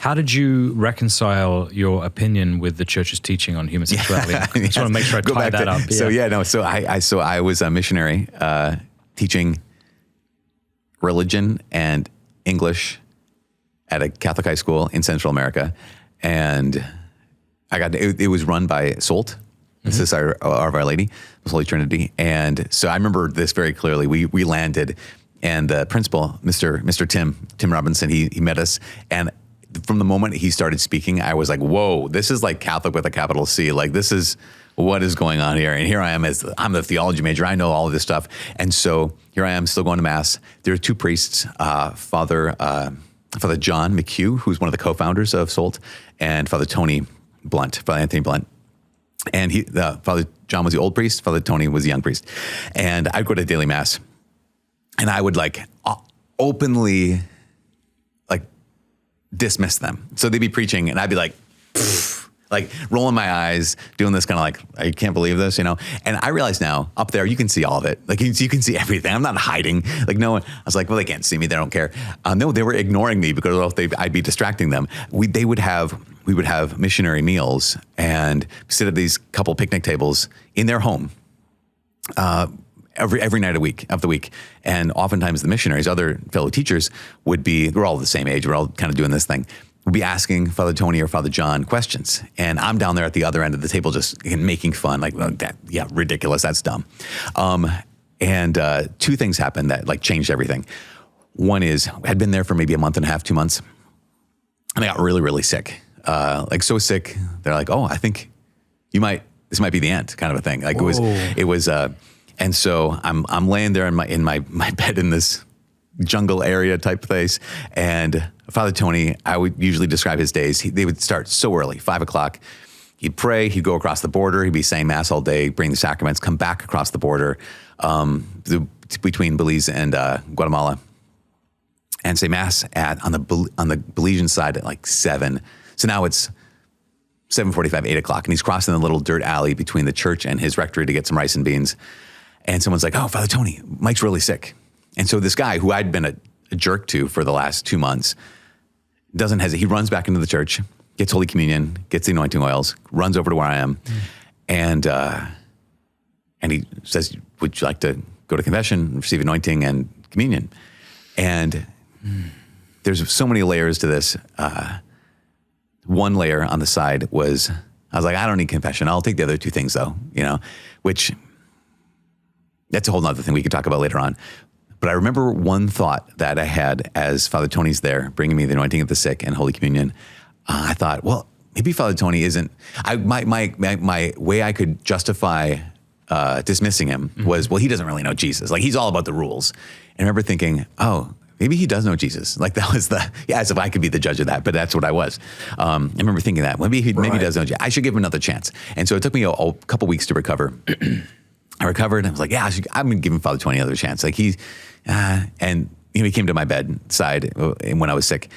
How did you reconcile your opinion with the church's teaching on human sexuality? I just want to make sure I tie that up. So I was a missionary teaching religion and English at a Catholic high school in Central America, and it was run by SOLT, the Society of Our Lady, the Holy Trinity, and so I remember this very clearly. We landed, and the principal, Mr. Tim Robinson, he met us, and from the moment he started speaking, I was like, whoa, this is like Catholic with a capital C. Like, this is what is going on here. And here I am, I'm the theology major. I know all of this stuff. And so here I am still going to Mass. There are two priests, Father John McHugh, who's one of the co-founders of SOLT, and Father Anthony Blunt. And Father John was the old priest, Father Tony was the young priest. And I'd go to daily Mass, and I would like openly dismiss them. So they'd be preaching, and I'd be like rolling my eyes, doing this kind of like, I can't believe this, And I realize now, up there, you can see all of it. Like, you can see everything. I'm not hiding. Like, no one, I was like, well, they can't see me. They don't care. No, they were ignoring me because I'd be distracting them. We would have missionary meals and sit at these couple picnic tables in their home, every night of the week. And oftentimes the missionaries, other fellow teachers we're all the same age. We're all kind of doing this thing. We'd be asking Father Tony or Father John questions. And I'm down there at the other end of the table, just making fun, like, well, ridiculous. That's dumb. And two things happened that like changed everything. One is I had been there for maybe a month and a half, 2 months. And I got really, really sick. Like so sick. They're like, oh, I think this might be the end, kind of a thing. Like it was, and so I'm laying there in my bed in this jungle area type place. And Father Tony, I would usually describe his days. They would start so early, 5 o'clock. He'd pray. He'd go across the border. He'd be saying Mass all day, bring the sacraments, come back across the border between Belize and Guatemala, and say Mass on the Belizean side at like 7. So now it's 7:45, 8 o'clock, and he's crossing the little dirt alley between the church and his rectory to get some rice and beans. And someone's like, oh, Father Tony, Mike's really sick. And so this guy who I'd been a jerk to for the last 2 months doesn't hesitate. He runs back into the church, gets Holy Communion, gets the anointing oils, runs over to where I am, and he says, would you like to go to confession, receive anointing and communion? And there's so many layers to this. One layer on the side was, I was like, I don't need confession. I'll take the other two things though, which that's a whole nother thing we could talk about later on. But I remember one thought that I had as Father Tony's there, bringing me the anointing of the sick and Holy Communion. I thought, well, maybe Father Tony isn't, my way I could justify dismissing him was, well, he doesn't really know Jesus. Like, he's all about the rules. And I remember thinking, oh, maybe he does know Jesus. Like, that was as if I could be the judge of that, but that's what I was. I remember thinking that. Maybe he does know Jesus. I should give him another chance. And so it took me a couple weeks to recover. I recovered, and I was like, I'm going to give him Father Tony another chance. Like, he came to my bedside when I was sick.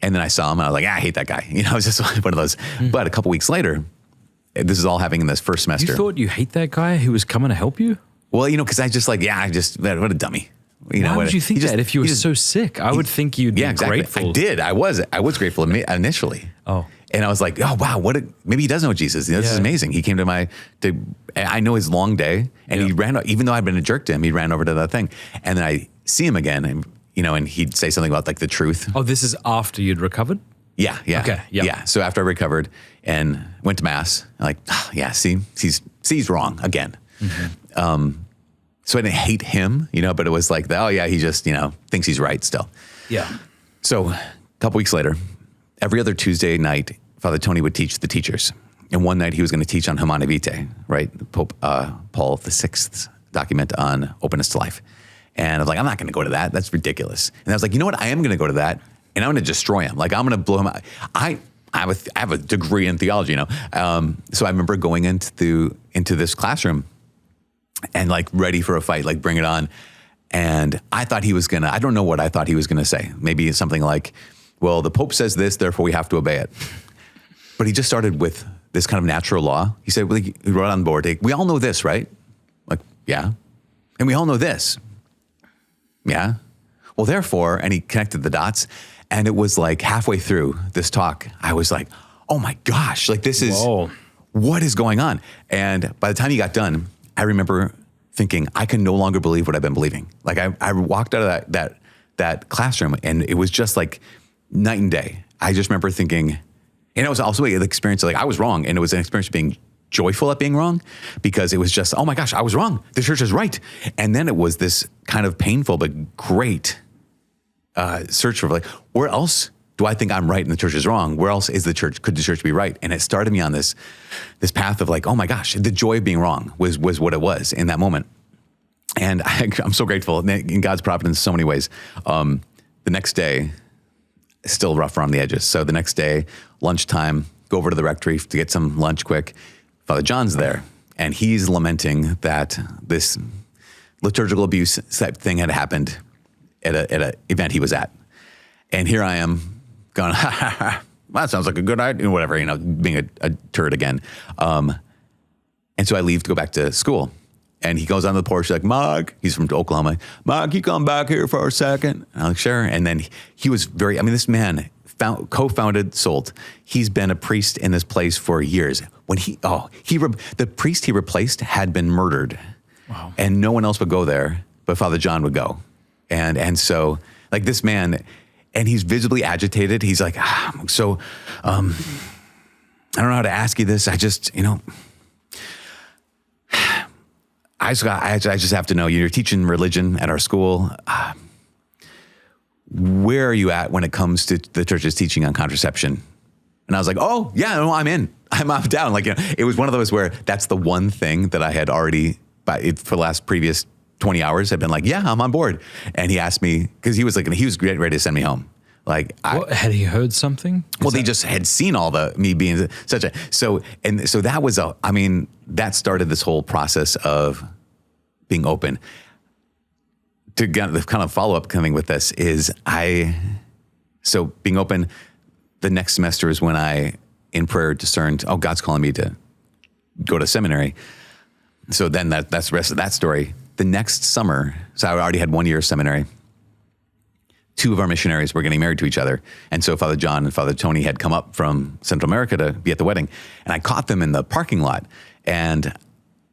And then I saw him, and I was like, I hate that guy. It was just one of those. But a couple weeks later, this is all happening in this first semester. You thought you hate that guy who was coming to help you? Well, because I just what a dummy. Why would you think that if you were so sick? I would think you'd be grateful. I did. I was grateful initially. Oh. And I was like, oh, wow, maybe he does know Jesus. This is amazing. He came I know his long day, and he ran, even though I'd been a jerk to him, he ran over to that thing. And then I see him again, and he'd say something about like the truth. Oh, this is after you'd recovered? Yeah. Okay, yeah. So after I recovered and went to Mass, I'm like, he's wrong again. Mm-hmm. So I didn't hate him, but it was like, he just, thinks he's right still. Yeah. So a couple weeks later, every other Tuesday night, Father Tony would teach the teachers. And one night he was going to teach on Humanae Vitae, right? Pope Paul VI's document on openness to life. And I was like, I'm not going to go to that. That's ridiculous. And I was like, you know what? I am going to go to that, and I'm going to destroy him. Like, I'm going to blow him out. I have a degree in theology, So I remember going into this classroom and like ready for a fight, like bring it on. And I thought he was I don't know what I thought he was going to say. Maybe something like, well, the Pope says this, therefore we have to obey it. But he just started with this kind of natural law. He said, he wrote on the board, we all know this, right? Like, yeah. And we all know this. Yeah. Well, therefore, and he connected the dots. And it was like halfway through this talk, I was like, oh my gosh, like this is, what is going on? And by the time he got done, I remember thinking, I can no longer believe what I've been believing. Like I walked out of that classroom and it was just like night and day. I just remember thinking, and it was also an experience of like, I was wrong. And it was an experience of being joyful at being wrong because it was just, oh my gosh, I was wrong. The church is right. And then it was this kind of painful, but great search for like, where else do I think I'm right and the church is wrong? Where else is could the church be right? And it started me on this path of like, oh my gosh, the joy of being wrong was what it was in that moment. And I'm so grateful in God's providence in so many ways. The next day, still rough around the edges. So the next day, lunchtime, go over to the rectory to get some lunch quick. Father John's there, and he's lamenting that this liturgical abuse type thing had happened at an event he was at. And here I am going, ha, ha, ha, well, that sounds like a good idea, whatever, being a turd again. And so I leave to go back to school. And he goes on the porch like, Mark, he's from Oklahoma. Mark, you come back here for a second? And I'm like, sure. And then he was this man co-founded SOLT. He's been a priest in this place for years. When the priest he replaced had been murdered. Wow. And no one else would go there, but Father John would go. And so like this man, and he's visibly agitated. He's like, I don't know how to ask you this. I just, I just have to know, you're teaching religion at our school. Where are you at when it comes to the church's teaching on contraception? And I was like, oh yeah, no, I'm in. I'm down. Like, it was one of those where that's the one thing that I had already, for the last previous 20 hours, had been like, yeah, I'm on board. And he asked me, because he was getting ready to send me home. Like, had he heard something? They just had seen all me being such a, so that was that started this whole process of being open. To get the kind of follow-up coming with this is so being open, the next semester is when I, in prayer, discerned, oh, God's calling me to go to seminary. So then that's the rest of that story. The next summer, so I already had 1 year of seminary. 2 of our missionaries were getting married to each other. And so Father John and Father Tony had come up from Central America to be at the wedding. And I caught them in the parking lot. And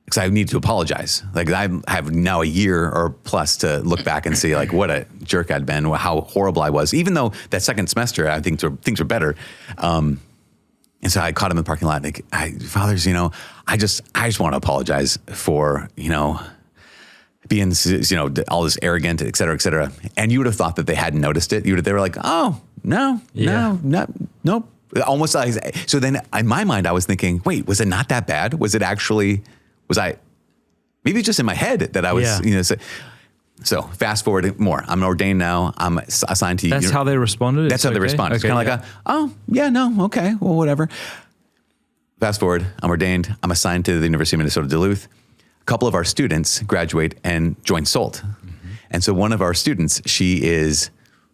because I need to apologize. Like, I have now a year or plus to look back and see like what a jerk I'd been, how horrible I was. Even though that second semester, I think things were better. And so I caught him in the parking lot. Like, fathers, I just want to apologize for, being, all this arrogant, et cetera, et cetera. And you would have thought that they hadn't noticed it. They were like, oh, no, nope. Almost. So then in my mind, I was thinking, wait, was it not that bad? Was it actually, maybe just in my head that I was, so fast forward more. I'm ordained now. I'm assigned to you. That's how they responded? That's how they responded. It's kind of like, okay, well, whatever. Fast forward, I'm ordained. I'm assigned to the University of Minnesota Duluth. A couple of our students graduate and join SOLT. Mm-hmm. And so one of our students,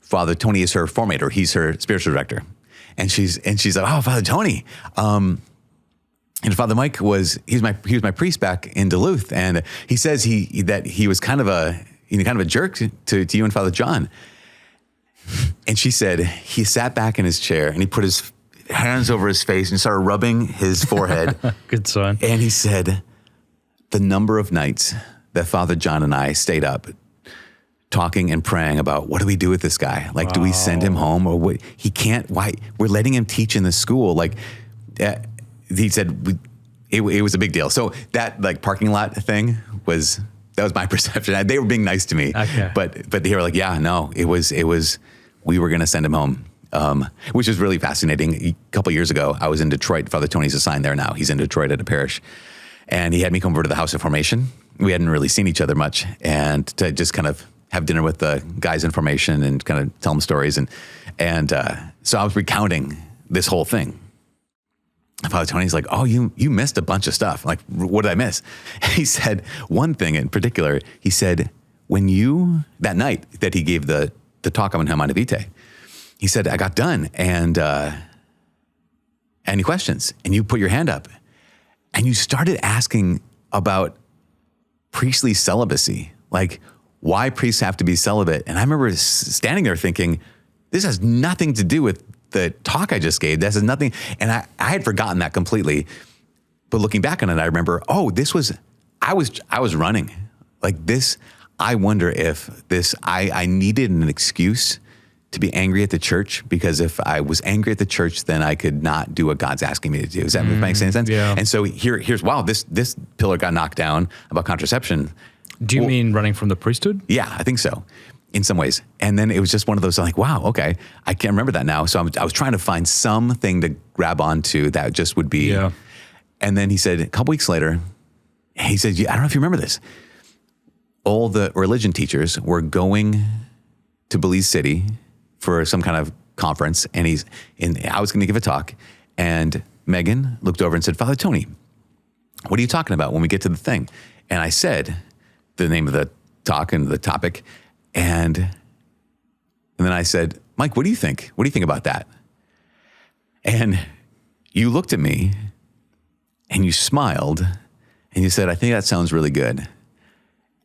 Father Tony is her formator. He's her spiritual director. And she's like, oh, Father Tony. And Father Mike he was my priest back in Duluth. And he says that he was kind of a jerk to you and Father John. And she said, he sat back in his chair and he put his hands over his face and started rubbing his forehead. Good son. And he said, the number of nights that Father John and I stayed up talking and praying about, what do we do with this guy? Like, do we send him home or what? He can't, why? We're letting him teach in the school. Like, he said it was a big deal. So that like parking lot thing that was my perception. They were being nice to me, okay. but they were like, yeah, no, it was, we were going to send him home. Which is really fascinating. A couple of years ago, I was in Detroit. Father Tony's assigned there now. He's in Detroit at a parish. And he had me come over to the House of Formation. We hadn't really seen each other much. And to just kind of have dinner with the guys in formation and kind of tell them stories. And so I was recounting this whole thing. Father Tony's like, oh, you missed a bunch of stuff. Like, what did I miss? He said one thing in particular. He said, that night that he gave the talk on Humanae Vitae, he said, I got done and any questions? And you put your hand up and you started asking about priestly celibacy, like why priests have to be celibate. And I remember standing there thinking, this has nothing to do with the talk I just gave. This has nothing. And I had forgotten that completely. But looking back on it, I remember, I was running like this. I wonder if I needed an excuse to be angry at the church, because if I was angry at the church, then I could not do what God's asking me to do. Does that make sense? Yeah. And so here's, wow, this pillar got knocked down about contraception. Do you mean running from the priesthood? Yeah, I think so in some ways. And then it was just one of those like, wow, okay, I can't remember that now. So I was trying to find something to grab onto that just would be. Yeah. And then he said, a couple weeks later, he said, I don't know if you remember this. All the religion teachers were going to Belize City for some kind of conference, and I was going to give a talk, and Megan looked over and said, Father Tony, what are you talking about when we get to the thing? And I said the name of the talk and the topic, and then I said, Mike, what do you think? What do you think about that? And you looked at me, and you smiled, and you said, I think that sounds really good.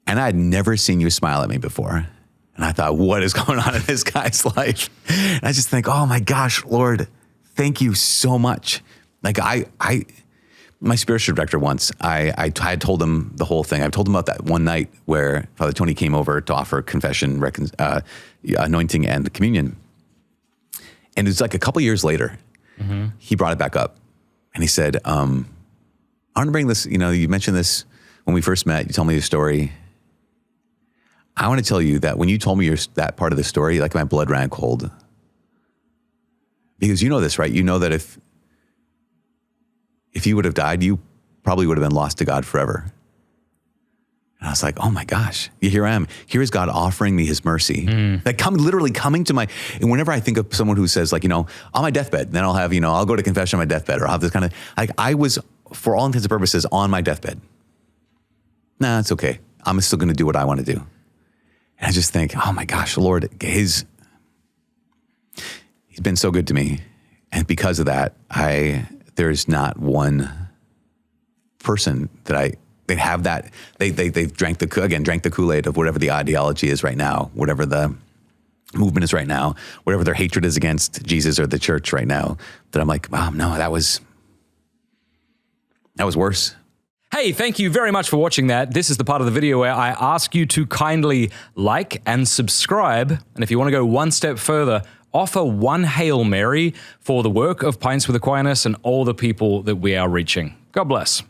And I had never seen you smile at me before. And I thought, what is going on in this guy's life? And I just think, oh my gosh, Lord, thank you so much. Like my spiritual director once, I had told him the whole thing. I told him about that one night where Father Tony came over to offer confession, anointing, and communion. And it was like a couple years later, he brought it back up. And he said, I want to bring this, you mentioned this when we first met. You told me your story. I want to tell you that when you told me that part of the story, like my blood ran cold. Because you know this, right? You know that if you would have died, you probably would have been lost to God forever. And I was like, oh my gosh, here I am. Here is God offering me his mercy. Like literally coming to and whenever I think of someone who says like, on my deathbed, then I'll have, I'll go to confession on my deathbed, or I'll have this kind of, like I was, for all intents and purposes, on my deathbed. Nah, it's okay. I'm still going to do what I want to do. And I just think, oh my gosh, Lord, he's been so good to me. And because of that, there's not one person that they have that, they've drank the Kool-Aid of whatever the ideology is right now, whatever the movement is right now, whatever their hatred is against Jesus or the church right now, that I'm like, wow, no, that was worse. Hey, thank you very much for watching that. This is the part of the video where I ask you to kindly like and subscribe. And if you want to go one step further, offer one Hail Mary for the work of Pints with Aquinas and all the people that we are reaching. God bless.